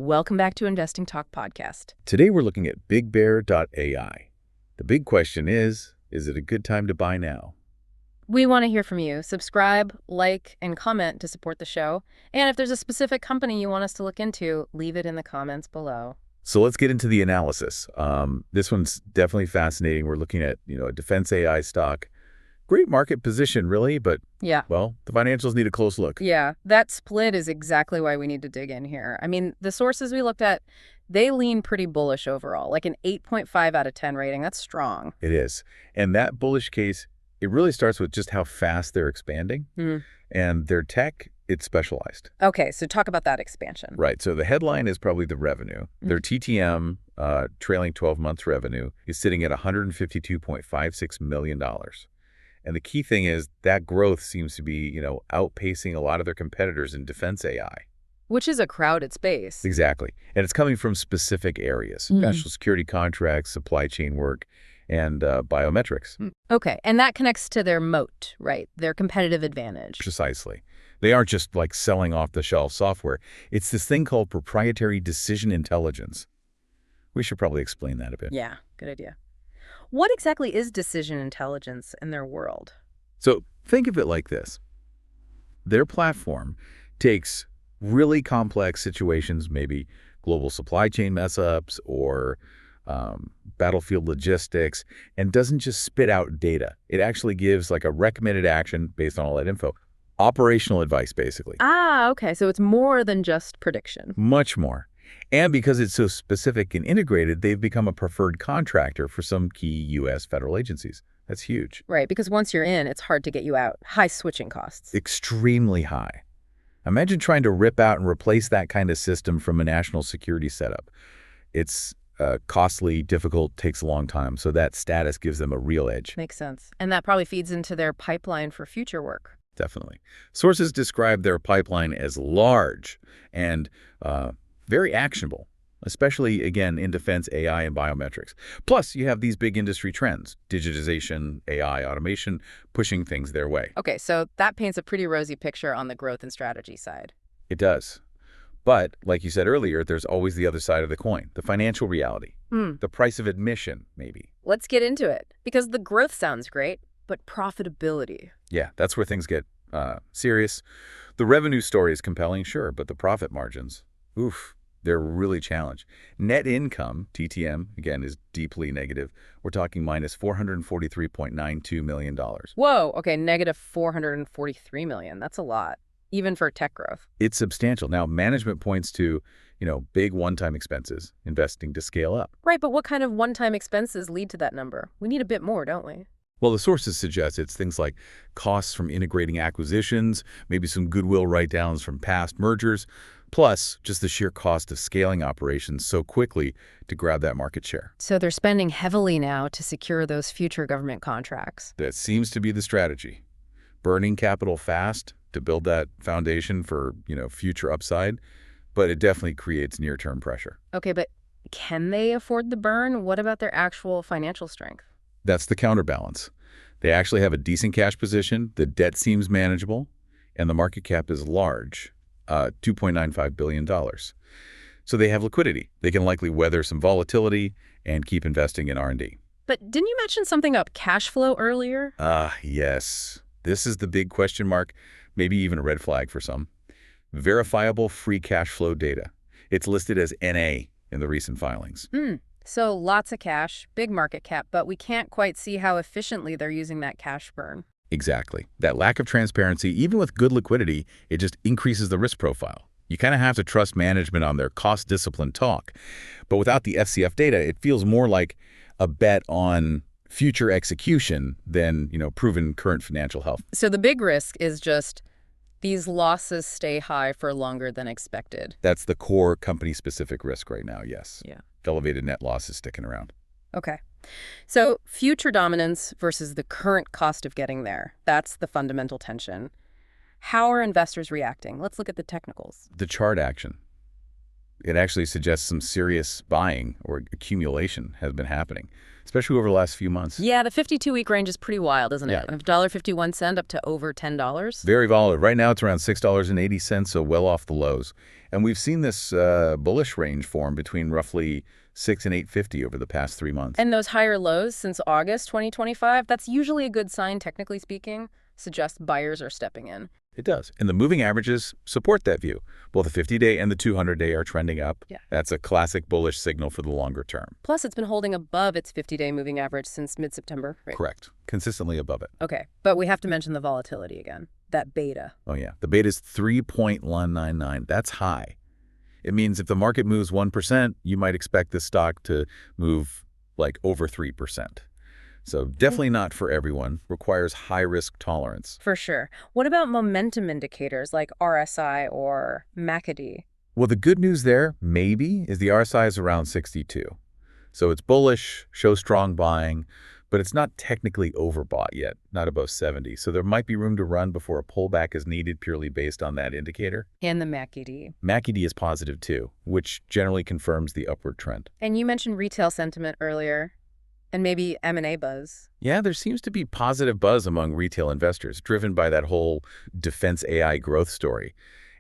Welcome back to Investing Talk Podcast. Today we're looking at BigBear.ai. The big question is it a good time to buy now? We want to hear from you. Subscribe, like, and comment to support the show. And if there's a specific company you want us to look into, leave it in the comments below. So let's get into the analysis. This one's definitely fascinating. We're looking at, a defense AI stock. Great market position, really, but, Yeah. well, the financials need a close look. Yeah, that split is exactly why we need to dig in here. I mean, the sources we looked at, they lean pretty bullish overall, like an 8.5 out of 10 rating. That's strong. It is. And that bullish case, it really starts with just how fast they're expanding. And their tech, it's specialized. Okay, so talk about that expansion. Right. So the headline is probably the revenue. Their TTM, trailing 12 months revenue, is sitting at $152.56 million. And the key thing is that growth seems to be, outpacing a lot of their competitors in defense AI. Which is a crowded space. Exactly. And it's coming from specific areas, national security contracts, supply chain work, and biometrics. Okay, and that connects to their moat, right? Their competitive advantage. Precisely. They aren't just like selling off-the-shelf software. It's this thing called proprietary decision intelligence. We should probably explain that a bit. Yeah, good idea. What exactly is decision intelligence in their world? So think of it like this. Their platform takes really complex situations, maybe global supply chain mess-ups or battlefield logistics, and doesn't just spit out data. It actually gives like a recommended action based on all that info. Operational advice, basically. Ah, okay, so it's more than just prediction. Much more. And because it's so specific and integrated, they've become a preferred contractor for some key U.S. federal agencies. That's huge. Right, because once you're in, it's hard to get you out. High switching costs. Extremely high. Imagine trying to rip out and replace that kind of system from a national security setup. It's costly, difficult, takes a long time, so that status gives them a real edge. Makes sense. And that probably feeds into their pipeline for future work. Definitely. Sources describe their pipeline as large and very actionable, especially, again, in defense, AI, and biometrics. Plus, you have these big industry trends, digitization, AI, automation, pushing things their way. Okay, so that paints a pretty rosy picture on the growth and strategy side. It does. But, like you said earlier, there's always the other side of the coin, the financial reality, the price of admission, maybe. Let's get into it, because the growth sounds great, but profitability. Yeah, that's where things get serious. The revenue story is compelling, sure, but the profit margins, oof. They're really challenged. Net income, TTM, again, is deeply negative. We're talking minus $443.92 million. Whoa, okay, negative $443 million. That's a lot, even for tech growth. It's substantial. Now, management points to, big one-time expenses, investing to scale up. Right, but what kind of one-time expenses lead to that number? We need a bit more, don't we? Well, the sources suggest it's things like costs from integrating acquisitions, maybe some goodwill write-downs from past mergers, plus just the sheer cost of scaling operations so quickly to grab that market share. So they're spending heavily now to secure those future government contracts. That seems to be the strategy. Burning capital fast to build that foundation for, future upside, but it definitely creates near-term pressure. Okay, but can they afford the burn? What about their actual financial strength? That's the counterbalance. They actually have a decent cash position, the debt seems manageable, and the market cap is large, $2.95 billion. So they have liquidity. They can likely weather some volatility and keep investing in R&D. But didn't you mention something about cash flow earlier? Yes. This is the big question mark, maybe even a red flag for some. Verifiable free cash flow data. It's listed as NA in the recent filings. So lots of cash, big market cap, but we can't quite see how efficiently they're using that cash burn. Exactly. That lack of transparency, even with good liquidity, it just increases the risk profile. You kind of have to trust management on their cost discipline talk. But without the FCF data, it feels more like a bet on future execution than, proven current financial health. So the big risk is just these losses stay high for longer than expected. That's the core company-specific risk right now, yes. Yeah. Elevated net losses sticking around. Okay. So future dominance versus the current cost of getting there. That's the fundamental tension. How are investors reacting? Let's look at the technicals. The chart action. It actually suggests some serious buying or accumulation has been happening, especially over the last few months. Yeah, the 52-week range is pretty wild, isn't Yeah. it? $1.51 up to over $10. Very volatile. Right now it's around $6.80, so well off the lows. And we've seen this bullish range form between roughly 6 and 850 over the past 3 months. And those higher lows since August 2025, that's usually a good sign, technically speaking, suggests buyers are stepping in. It does. And the moving averages support that view. Both the 50-day and the 200-day are trending up. Yeah. That's a classic bullish signal for the longer term. Plus, it's been holding above its 50-day moving average since mid-September. Right? Correct. Consistently above it. Okay, but we have to mention the volatility again, that beta. Oh, yeah. The beta is 3.199. That's high. It means if the market moves 1%, you might expect the stock to move like over 3%. So definitely not for everyone. Requires high risk tolerance. For sure. What about momentum indicators like RSI or MACD? Well, the good news there, maybe, is the RSI is around 62. So it's bullish, shows strong buying, but it's not technically overbought yet, not above 70. So there might be room to run before a pullback is needed purely based on that indicator. And the MACD. MACD is positive too, which generally confirms the upward trend. And you mentioned retail sentiment earlier, and maybe M&A buzz. Yeah, there seems to be positive buzz among retail investors, driven by that whole defense AI growth story.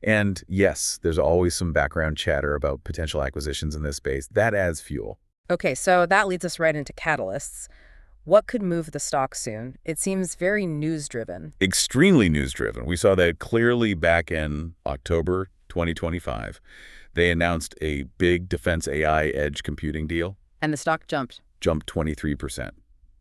And yes, there's always some background chatter about potential acquisitions in this space. That adds fuel. Okay, so that leads us right into catalysts. What could move the stock soon? It seems very news-driven. Extremely news-driven. We saw that clearly back in October 2025. They announced a big defense AI edge computing deal. And the stock jumped 23%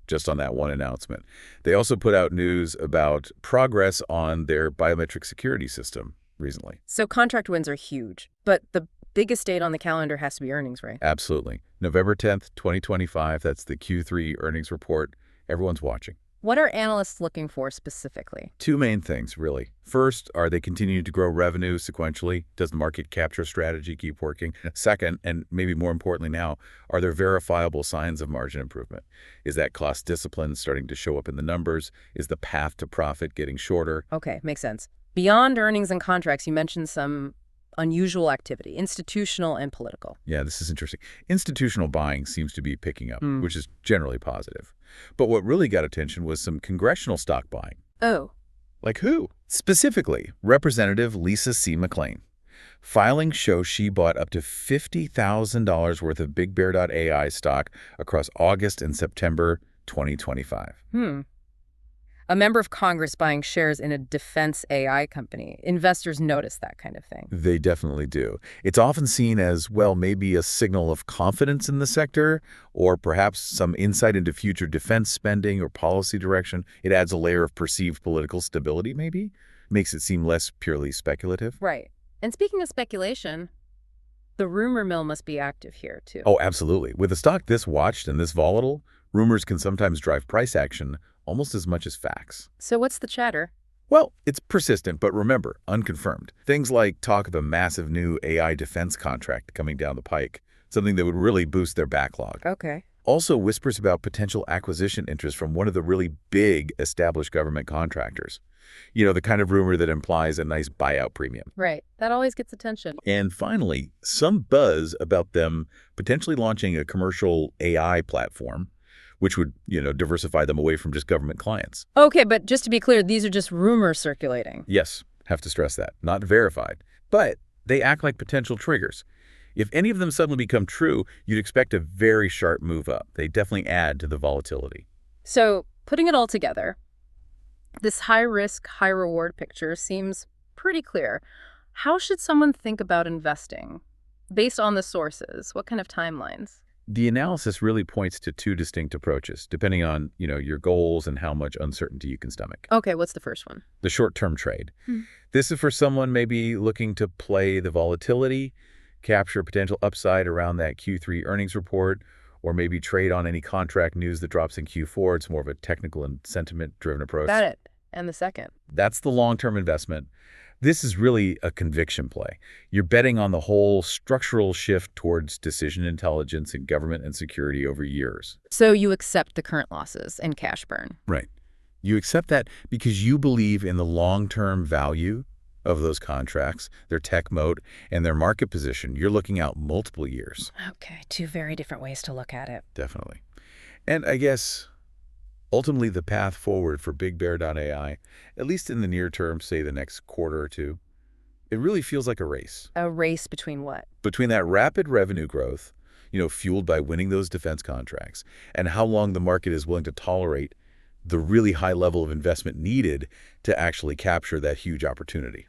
just on that one announcement. They also put out news about progress on their biometric security system recently. So contract wins are huge, but the biggest date on the calendar has to be earnings, right? Absolutely. November 10th, 2025, that's the Q3 earnings report. Everyone's watching. What are analysts looking for specifically? Two main things, really. First, are they continuing to grow revenue sequentially? Does the market capture strategy keep working? Second, and maybe more importantly now, are there verifiable signs of margin improvement? Is that cost discipline starting to show up in the numbers? Is the path to profit getting shorter? Okay, makes sense. Beyond earnings and contracts, you mentioned some unusual activity, institutional and political. Yeah, this is interesting. Institutional buying seems to be picking up, which is generally positive. But what really got attention was some congressional stock buying. Oh. Like who? Specifically, Representative Lisa C. McClain. Filings show she bought up to $50,000 worth of BigBear.ai stock across August and September 2025. A member of Congress buying shares in a defense AI company. Investors notice that kind of thing. They definitely do. It's often seen as, well, maybe a signal of confidence in the sector, or perhaps some insight into future defense spending or policy direction. It adds a layer of perceived political stability, maybe? Makes it seem less purely speculative. Right. And speaking of speculation, the rumor mill must be active here, too. Oh, absolutely. With a stock this watched and this volatile, rumors can sometimes drive price action almost as much as facts. So what's the chatter? Well, it's persistent, but remember, unconfirmed. Things like talk of a massive new AI defense contract coming down the pike, something that would really boost their backlog. Okay. Also whispers about potential acquisition interest from one of the really big established government contractors. You know, the kind of rumor that implies a nice buyout premium. Right. That always gets attention. And finally, some buzz about them potentially launching a commercial AI platform, which would, diversify them away from just government clients. Okay, but just to be clear, these are just rumors circulating. Yes, have to stress that. Not verified. But they act like potential triggers. If any of them suddenly become true, you'd expect a very sharp move up. They definitely add to the volatility. So, putting it all together, this high-risk, high-reward picture seems pretty clear. How should someone think about investing? Based on the sources, what kind of timelines? The analysis really points to two distinct approaches, depending on, your goals and how much uncertainty you can stomach. Okay, what's the first one? The short-term trade. This is for someone maybe looking to play the volatility, capture potential upside around that Q3 earnings report, or maybe trade on any contract news that drops in Q4. It's more of a technical and sentiment-driven approach. Got it. And the second? That's the long-term investment. This is really a conviction play. You're betting on the whole structural shift towards decision intelligence in government and security over years. So you accept the current losses and cash burn. Right. You accept that because you believe in the long-term value of those contracts, their tech moat, and their market position, you're looking out multiple years. Okay, two very different ways to look at it. Definitely. And I guess ultimately the path forward for BigBear.ai, at least in the near term, say the next quarter or two, it really feels like a race A race between what? between that rapid revenue growth, fueled by winning those defense contracts, and how long the market is willing to tolerate the really high level of investment needed to actually capture that huge opportunity.